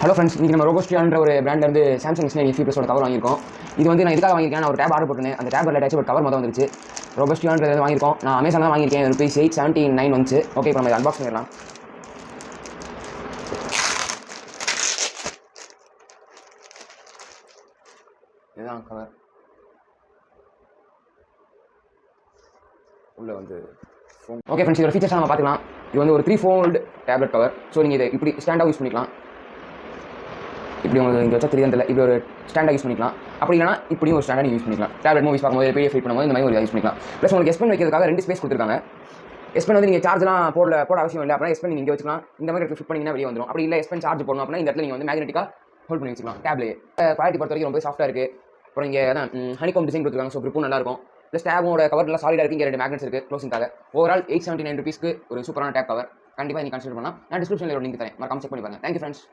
Hello friends, இன்றைக்கி நம்ம ரோபோஸ்டியான்ற ஒரு பிராண்ட்லேருந்து சாம்சங் S9 FE ப்ளஸோட கவர் வாங்கியிருக்கோம். இது வந்து நான் இதுக்காக வாங்கியிருக்கேன். நான் ஒரு டேப் ஆர்டர் போட்டேன். அந்த டேப் அட்டாச் ஒரு கவர் மொதல் வந்துருச்சு. ரோபோஸ்டியான்றது வாங்கியிருக்கோம். நான் அமேசான் தான் வாங்கியிருக்கேன். ருபீஸ் 879 வந்துச்சு. ஓகே, இப்போ நம்ம இதை அன்பாக்ஸ் பண்ணிடலாம். இதுதான் கவர். உள்ள வந்து ஃபோன். ஓகே ஃப்ரெண்ட்ஸ், இதோட ஃபீச்சர்ஸ் நம்ம பார்த்துக்கலாம். இது வந்து ஒரு 3 ஃபோல்டு டேப்லெட் கவர். ஸோ நீங்கள் இதை இப்படி ஸ்டாண்டாக யூஸ் பண்ணிக்கலாம். இப்படி உங்களுக்கு இங்கே வச்சா தெரியும் தெரியல. இப்படி ஒரு ஸ்டாண்டாக யூஸ் பண்ணிக்கலாம். அப்படி இல்லைனா இப்படியும் ஒரு ஸ்டாண்டாக யூஸ் பண்ணிக்கலாம். டேப்லெட் மூவிஸ் பார்க்கும்போது PDF ஃபீட் பண்ணும்போது இந்த மாதிரி ஒரு யூஸ் பண்ணிக்கலாம். ப்ளஸ் உங்களுக்கு S Pen வைக்கிறதுக்காக 2 ஸ்பேஸ் கொடுத்துருக்காங்க. S Pen வந்து நீங்கள் சார்ஜ்லாம் போட அவசியம் இல்லை. அப்படின்னா S Pen நீங்கள் இங்கே வச்சுக்கலாம். இந்த மாதிரி இடத்துல ஃபிட் பண்ணிங்கன்னா வெளியே வந்துடும். அப்படி இல்லை S Pen சார்ஜ் போடணும் அப்படின்னா இந்த இடத்துல நீங்கள் வந்து மேக்னெட்டிக்காக ஹோல்ட் பண்ணி வச்சுக்கலாம். டேப்லேயே குவாலிட்டி பொறுத்த வரைக்கும் ரொம்ப சாஃப்ட்டாக இருக்குது. அப்புறம் இங்கே தான் ஹனிகாம் டிசைன் கொடுத்துருக்காங்க. ஸோ க்ரிப்பும் நல்லாயிருக்கும். ப்ளஸ் டேபோட கவர் நல்லா சாலிடாக இருக்குது. இங்கே 2 மேக்னெட்ஸ் இருக்குது க்ளோசிங்காக. ஓவரால் 879 ருபீஸ்க்கு ஒரு சூப்பரான டேப் கவர். கண்டிப்பாக நீங்கள் கன்சிடர் பண்ணலாம். நான் டிஸ்கிரிப்ஷனில் ஒரு லிங்க் தரேன். மறக்காம செக் பண்ணி பாருங்கள். Thank you friends.